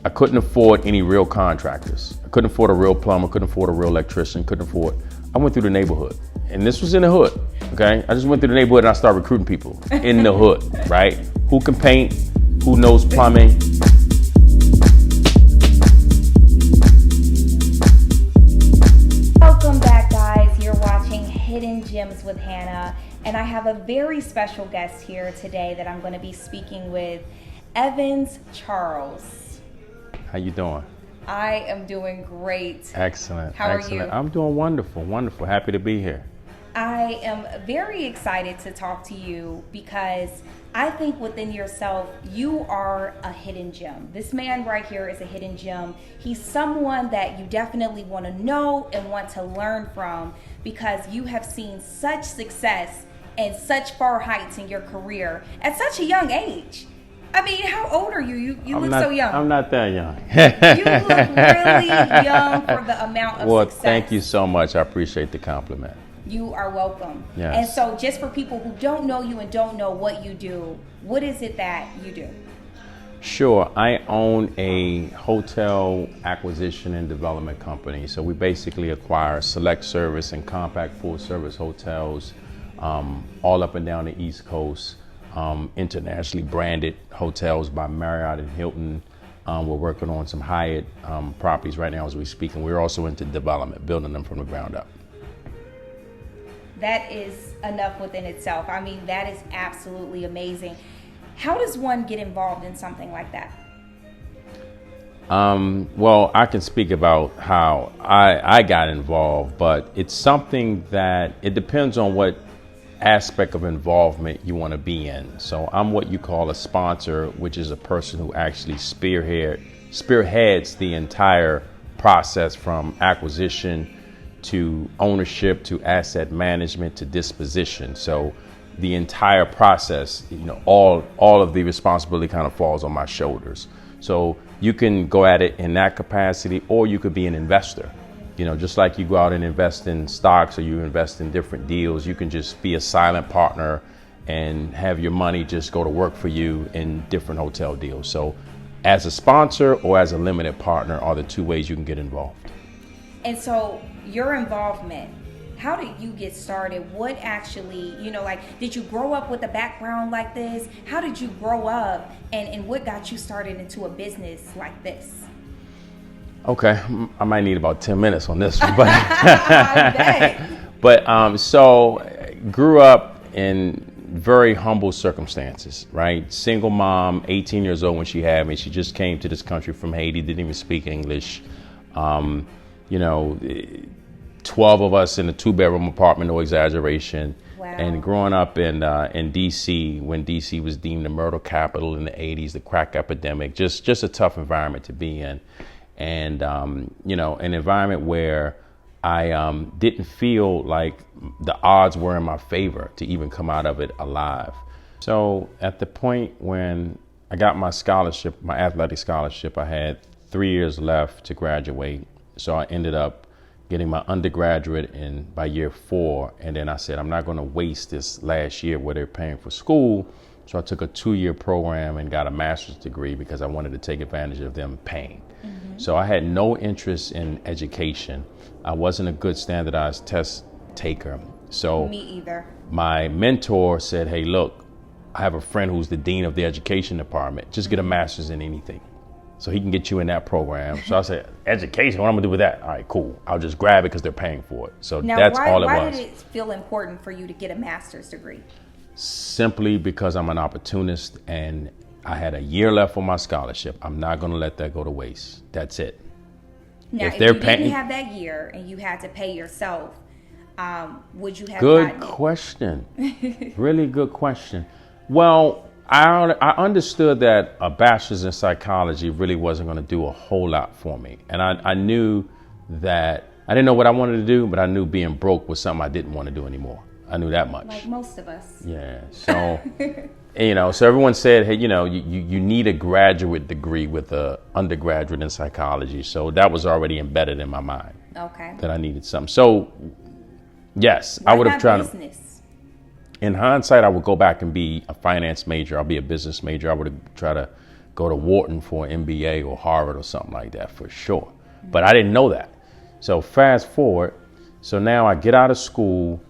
I couldn't afford any real contractors. I couldn't afford a real plumber, couldn't afford a real electrician, I went through the neighborhood. And this was in the hood, okay? I just went through the neighborhood and I started recruiting people in the hood, right? Who can paint, who knows plumbing. Welcome back, guys. You're watching Hidden Gems with Hannah, and I have a very special guest here today that I'm going to be speaking with, Evans Charles. How you doing? I am doing great. Excellent. How are excellent. you? I'm doing wonderful, wonderful. Happy to be here. I am very excited to talk to you because I think within yourself, you are a hidden gem. This man right here is a hidden gem. He's someone that you definitely want to know and want to learn from because you have seen such success and such far heights in your career at such a young age. I mean, how old are you? You look so young. I'm not that young. You look really young for the amount of well, success. thank you so much. I appreciate the compliment. You are welcome. Yes. And so just for people who don't know you and don't know what you do, what is it that you do? Sure. I own a hotel acquisition and development company. So we basically acquire select service and compact full service hotels all up and down the East Coast. Internationally branded hotels by Marriott and Hilton. We're working on some Hyatt properties right now as we speak, and we're also into development, building them from the ground up. That is enough within itself. I mean, that is absolutely amazing. How does one get involved in something like that? Well, I can speak about how I got involved, but it's something that it depends on what aspect of involvement you want to be in. So I'm what you call a sponsor, which is a person who actually spearheads the entire process from acquisition to ownership to asset management to disposition. So the entire process, all of the responsibility kind of falls on my shoulders. So you can go at it in that capacity, or you could be an investor. Just like you go out and invest in stocks or you invest in different deals, you can just be a silent partner and have your money just go to work for you in different hotel deals. So as a sponsor or as a limited partner are the two ways you can get involved. And so your involvement, how did you get started? What actually, did you grow up with a background like this? How did you grow up and what got you started into a business like this? Okay, I might need about 10 minutes on this one, but so grew up in very humble circumstances, right? Single mom, 18 years old when she had me. She just came to this country from Haiti, didn't even speak English. 12 of us in a 2-bedroom apartment, no exaggeration. Wow. And growing up in DC, when DC was deemed the murder capital in the 80s, the crack epidemic, just a tough environment to be in. And, an environment where I didn't feel like the odds were in my favor to even come out of it alive. So at the point when I got my scholarship, my athletic scholarship, I had 3 years left to graduate. So I ended up getting my undergraduate by year 4. And then I said, I'm not going to waste this last year where they're paying for school. So I took a 2-year program and got a master's degree because I wanted to take advantage of them paying. Mm-hmm. So I had no interest in education. I wasn't a good standardized test taker. So me either. My mentor said, hey, look, I have a friend who's the dean of the education department. Just get a master's in anything. So he can get you in that program. So I said, education, what am I gonna do with that? All right, cool. I'll just grab it because they're paying for it. So now, that's all it was. Why did it feel important for you to get a master's degree? Simply because I'm an opportunist and I had a year left on my scholarship. I'm not going to let that go to waste. That's it. Now, if you didn't have that year and you had to pay yourself, would you have Good question. Really good question. Well, I understood that a bachelor's in psychology really wasn't going to do a whole lot for me. And I knew that I didn't know what I wanted to do, but I knew being broke was something I didn't want to do anymore. I knew that much. Like most of us. Yeah. So, so everyone said, hey, you need a graduate degree with an undergraduate in psychology. So that was already embedded in my mind. Okay. That I needed something. So, yes, Why I would have tried business? In hindsight, I would go back and be a finance major. I'll be a business major. I would have tried to go to Wharton for an MBA or Harvard or something like that for sure. But I didn't know that. So fast forward, so now I get out of school,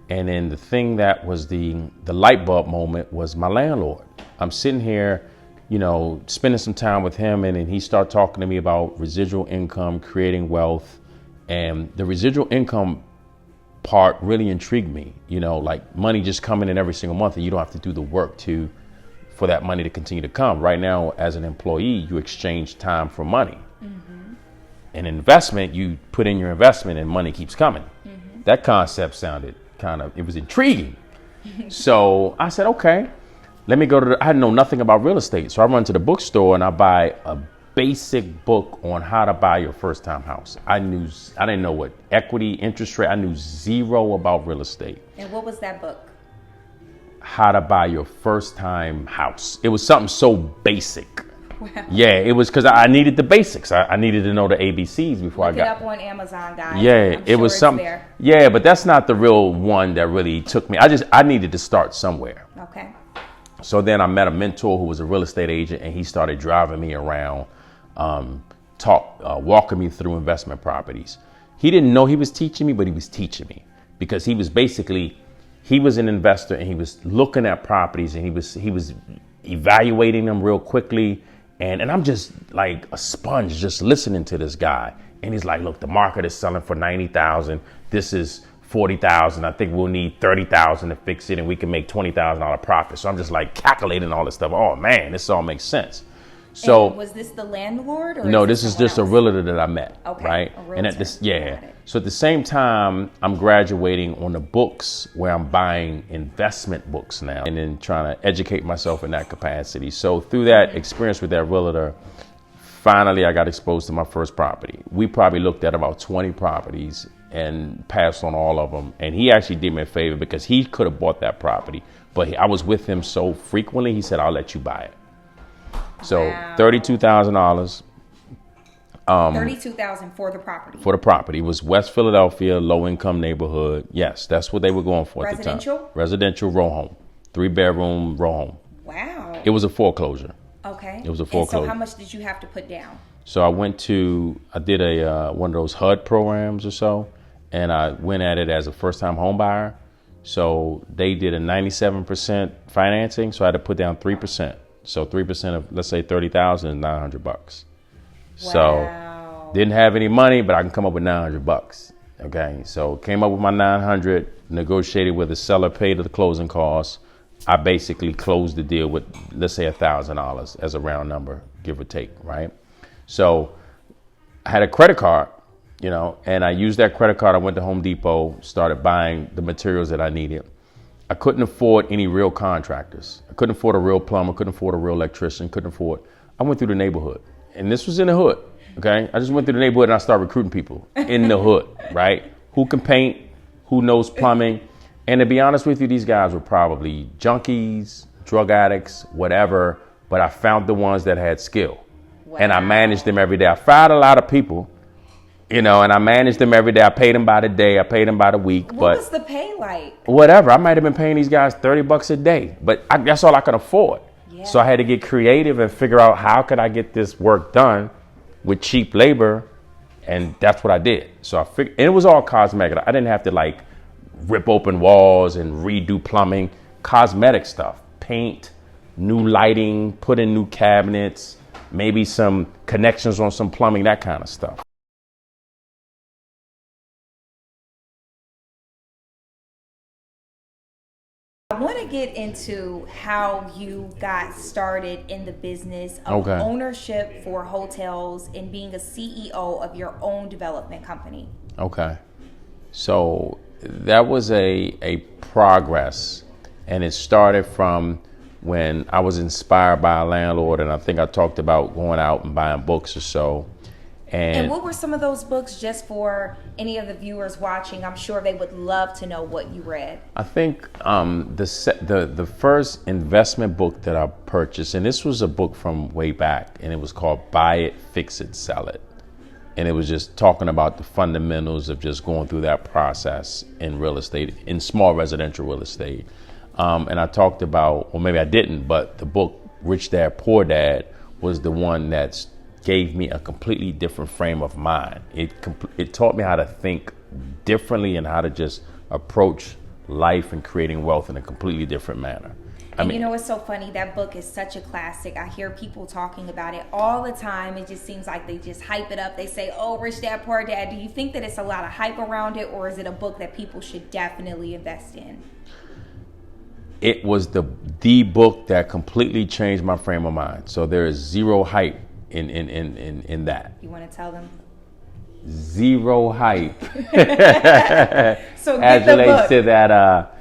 and then the thing that was the light bulb moment was my landlord. I'm sitting here, you know, spending some time with him, and then he started talking to me about residual income, creating wealth, and the residual income part really intrigued me. You know, like money just coming in every single month, and you don't have to do the work for that money to continue to come. Right now, as an employee, you exchange time for money. An investment, you put in your investment and money keeps coming. That concept sounded it was intriguing. So I said, okay, let me go I didn't know nothing about real estate. So I run to the bookstore and I buy a basic book on how to buy your first time house. I didn't know what equity, interest rate, I knew zero about real estate. And what was that book? How to buy your first time house. It was something so basic. Wow. Yeah, it was because I needed the basics. I needed to know the ABCs before Look I got it up on Amazon, guys. Yeah, it was something. There. Yeah, but that's not the real one that really took me. I needed to start somewhere. Okay. So then I met a mentor who was a real estate agent, and he started driving me around, walking me through investment properties. He didn't know he was teaching me, but he was teaching me because he was an investor, and he was looking at properties, and he was evaluating them real quickly. And I'm just like a sponge just listening to this guy. And he's like, look, the market is selling for $90,000. This is $40,000. I think we'll need $30,000 to fix it, and we can make $20,000 profit. So I'm just like calculating all this stuff. Oh man, this all makes sense. So and was this the landlord? Or no, this is just else? a realtor that I met. Okay, right? a realtor. And at this, so at the same time, I'm graduating on the books where I'm buying investment books now, and then trying to educate myself in that capacity. So through that experience with that realtor, finally I got exposed to my first property. We probably looked at about 20 properties and passed on all of them. And he actually did me a favor because he could have bought that property, but I was with him so frequently, he said, I'll let you buy it. So wow. $32,000. $32,000 for the property. For the property. It was West Philadelphia, low income neighborhood. Yes, that's what they were going for at the time. Residential? Residential row home. 3-bedroom row home. Wow. It was a foreclosure. Okay. It was a foreclosure. And so how much did you have to put down? So I did one of those HUD programs or so, and I went at it as a first time home buyer. So they did a 97% financing, so I had to put down 3%. So 3% of, let's say, $30,000 is $900. Wow. So didn't have any money, but I can come up with $900. Okay, so came up with my 900, negotiated with the seller, paid the closing costs. I basically closed the deal with, let's say, $1,000 as a round number, give or take, right? So I had a credit card, and I used that credit card. I went to Home Depot, started buying the materials that I needed. I couldn't afford any real contractors. I couldn't afford a real plumber, couldn't afford a real electrician, I went through the neighborhood. And this was in the hood, okay? I just went through the neighborhood and I started recruiting people in the hood, right? Who can paint, who knows plumbing. And to be honest with you, these guys were probably junkies, drug addicts, whatever, but I found the ones that had skill. Wow. And I managed them every day. I fired a lot of people, and I managed them every day. I paid them by the day, I paid them by the week. What was the pay like? Whatever. I might have been paying these guys $30 a day, but that's all I could afford. Yeah. So I had to get creative and figure out how could I get this work done with cheap labor, and that's what I did. So I figured, and it was all cosmetic. I didn't have to rip open walls and redo plumbing. Cosmetic stuff, paint, new lighting, put in new cabinets, maybe some connections on some plumbing, that kind of stuff. I want to get into how you got started in the business of ownership for hotels and being a CEO of your own development company. Okay. So that was a progress, and it started from when I was inspired by a landlord, and I think I talked about going out and buying books or so. And what were some of those books, just for any of the viewers watching? I'm sure they would love to know what you read. I think the first investment book that I purchased, and this was a book from way back, and it was called Buy It, Fix It, Sell It. And it was just talking about the fundamentals of just going through that process in real estate, in small residential real estate. And I talked about, or maybe I didn't, but the book Rich Dad, Poor Dad was the one that gave me a completely different frame of mind. It taught me how to think differently and how to just approach life and creating wealth in a completely different manner. And you know, it's so funny. That book is such a classic. I hear people talking about it all the time. It just seems like they just hype it up. They say, oh, Rich Dad, Poor Dad. Do you think that it's a lot of hype around it, or is it a book that people should definitely invest in? It was the book that completely changed my frame of mind. So there is zero hype in that. You want to tell them? Zero hype. So as relates to that,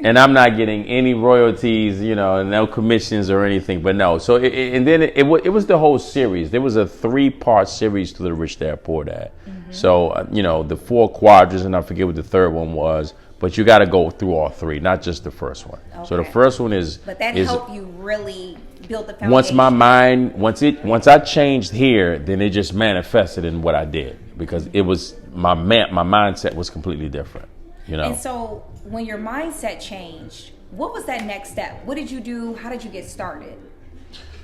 and I'm not getting any royalties, you know, no commissions or anything, but no. So it was the whole series. There was a 3-part series to the Rich Dad Poor Dad. Mm-hmm. So you know, the 4 quadrants, and I forget what the third one was, but you got to go through all 3, not just the first one. Okay. So the first one is. But that helped you really build the foundation. Once I changed here, then it just manifested in what I did, because it was my mindset was completely different. You know? And so when your mindset changed, what was that next step? What did you do? How did you get started?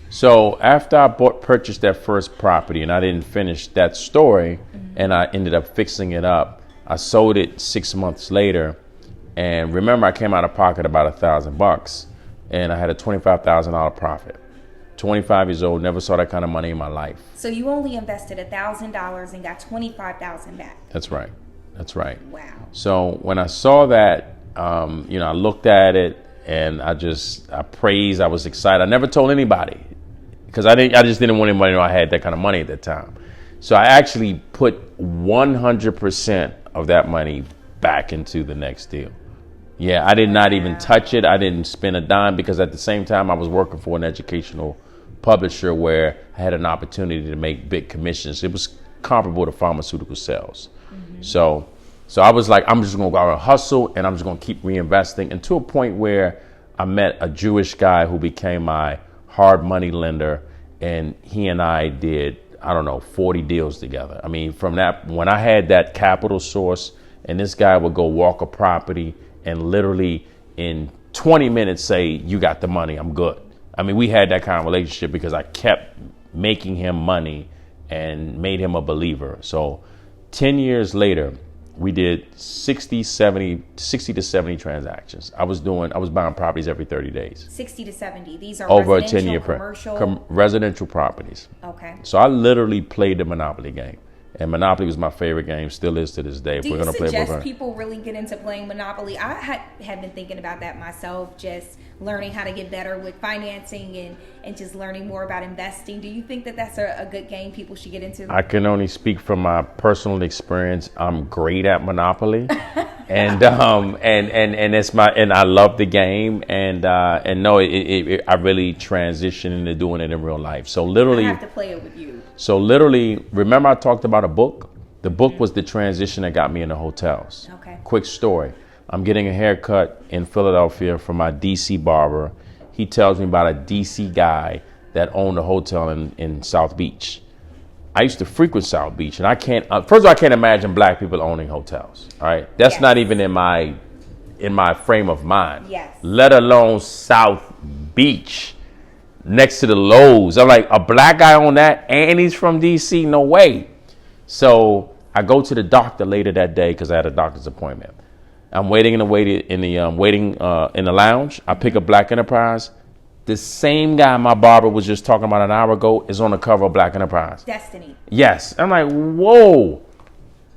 So after I purchased that first property and I didn't finish that story, mm-hmm. and I ended up fixing it up, I sold it 6 months later. And remember, I came out of pocket about $1,000, and I had a $25,000 profit. 25 years old, never saw that kind of money in my life. So you only invested $1,000 and got $25,000 back. That's right. Wow. So when I saw that, you know, I looked at it and I praised. I was excited. I never told anybody because I just didn't want anybody to know I had that kind of money at that time. So I actually put 100% of that money back into the next deal. Yeah, I did not even touch it. I didn't spend a dime, because at the same time I was working for an educational publisher where I had an opportunity to make big commissions. It was comparable to pharmaceutical sales. Mm-hmm. So I was like, I'm just going to go out and hustle, and I'm just going to keep reinvesting, and to a point where I met a Jewish guy who became my hard money lender, and he and I did, 40 deals together. I mean, from that, when I had that capital source, and this guy would go walk a property and literally in 20 minutes say, you got the money, I'm good. I mean, we had that kind of relationship because I kept making him money and made him a believer. So 10 years later, we did 60 to 70 transactions. I was buying properties every 30 days. 60 to 70. These are over residential, a 10-year commercial? Residential properties. Okay. So I literally played the Monopoly game. And Monopoly was my favorite game, still is to this day. Do you suggest people really get into playing Monopoly? I had been thinking about that myself, just learning how to get better with financing and just learning more about investing. Do you think that that's a good game people should get into? I can only speak from my personal experience. I'm great at Monopoly, and it's and I love the game, and no, I really transitioned into doing it in real life. So literally, I have to play it with you. So literally, remember I talked about a book? The book was the transition that got me into hotels. Okay. Quick story. I'm getting a haircut in Philadelphia from my DC barber. He tells me about a DC guy that owned a hotel in South Beach. I used to frequent South Beach, and I can't, first of all, I can't imagine black people owning hotels. All right. That's not even in my frame of mind. Yes. Let alone South Beach. Next to the Lowe's. I'm like, a black guy on that, and he's from DC? No way. So I go to the doctor later that day because I had a doctor's appointment. I'm waiting in the lounge. I pick up Black Enterprise. The same guy my barber was just talking about an hour ago is on the cover of Black Enterprise. Destiny. Yes. I'm like, whoa.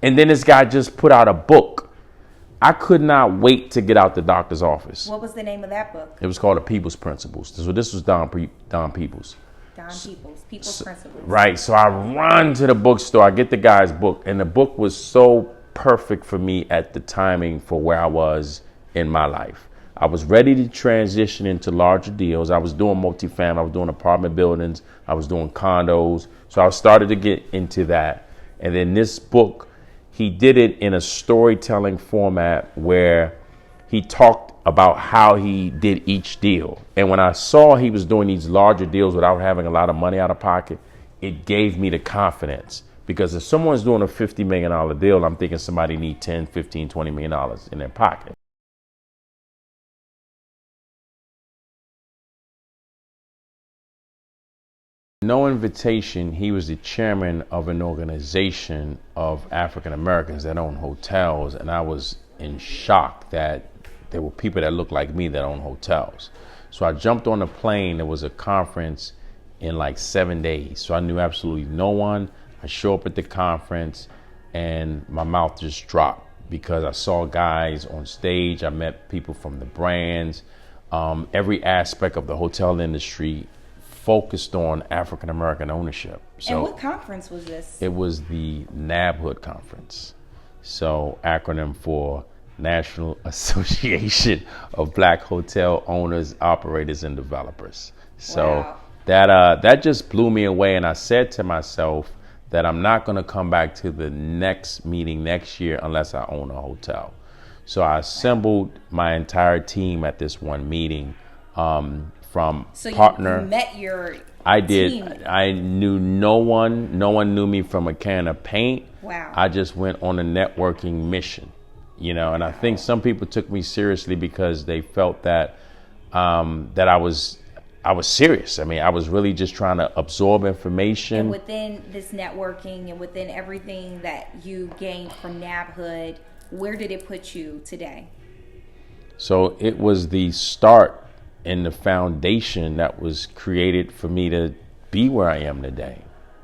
And then this guy just put out a book. I could not wait to get out the doctor's office. What was the name of that book? It was called The People's Principles. So this was Don Peoples. People's Principles. Right. So I run to the bookstore. I get the guy's book. And the book was so perfect for me at the timing for where I was in my life. I was ready to transition into larger deals. I was doing multifamily. I was doing apartment buildings. I was doing condos. So I started to get into that. And then this book, he did it in a storytelling format where he talked about how he did each deal. And when I saw he was doing these larger deals without having a lot of money out of pocket, it gave me the confidence. Because if someone's doing a $50 million deal, I'm thinking somebody need $10, $15, $20 million in their pocket. No invitation. He was the chairman of an organization of African Americans that own hotels, and I was in shock that there were people that looked like me that own hotels. So I jumped on a plane. There was a conference in like 7 days. So I knew absolutely no one. I show up at the conference and my mouth just dropped because I saw guys on stage. I met people from the brands, every aspect of the hotel industry focused on African American ownership. So and what conference was this? It was the NABHOOD conference. So acronym for National Association of Black Hotel Owners, Operators, and Developers. So wow. that just blew me away. And I said to myself that I'm not going to come back to the next meeting next year unless I own a hotel. So I assembled my entire team at this one meeting, from so partner. You met your I did. team. I knew no one. No one knew me from a can of paint. Wow. I just went on a networking mission, and I think some people took me seriously because they felt that that I was serious. I mean, I was really just trying to absorb information. And within this networking and within everything that you gained from NABHOOD, where did it put you today? So it was the start and the foundation that was created for me to be where I am today.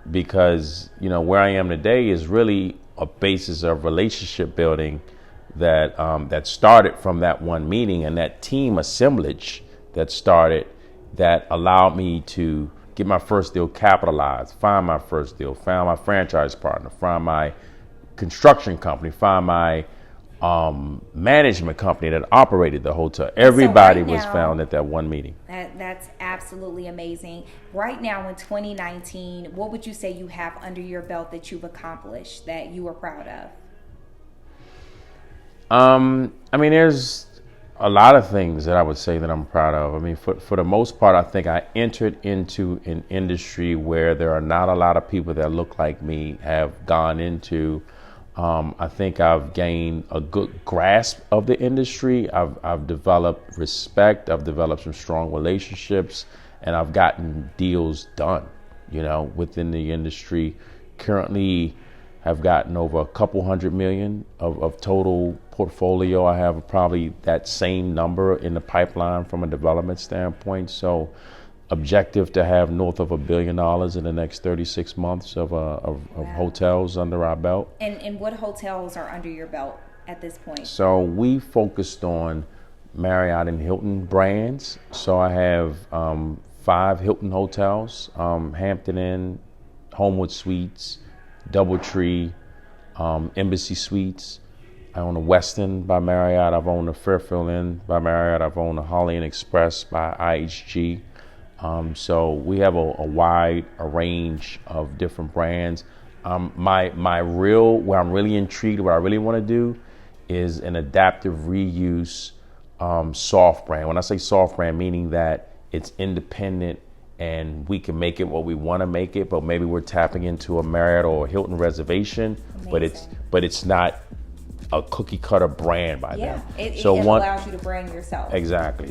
Because, where I am today is really a basis of relationship building that started from that one meeting and that team assemblage that allowed me to get my first deal capitalized, find my first deal, find my franchise partner, find my construction company, find my management company that operated the hotel. Everybody so right was now, found at that one meeting. That's absolutely amazing. Right now in 2019, what would you say you have under your belt that you've accomplished that you are proud of? I mean, there's a lot of things that I would say that I'm proud of. I mean, for the most part, I think I entered into an industry where there are not a lot of people that look like me have gone into. I think I've gained a good grasp of the industry. I've developed respect. I've developed some strong relationships, and I've gotten deals done, within the industry. Currently, have gotten over a couple $100 million of total portfolio. I have probably that same number in the pipeline from a development standpoint. So objective to have north of $1 billion in the next 36 months of hotels under our belt. And what hotels are under your belt at this point? So we focused on Marriott and Hilton brands. So I have 5 Hilton hotels, Hampton Inn, Homewood Suites, Doubletree, Embassy Suites. I own a Westin by Marriott. I've owned a Fairfield Inn by Marriott. I've owned a Holiday Inn Express by IHG. So we have a wide range of different brands. Where I'm really intrigued, what I really want to do is an adaptive reuse soft brand. When I say soft brand, meaning that it's independent and we can make it what we want to make it, but maybe we're tapping into a Marriott or a Hilton reservation, but it's not a cookie cutter brand by them. It so allows you to brand yourself. Exactly.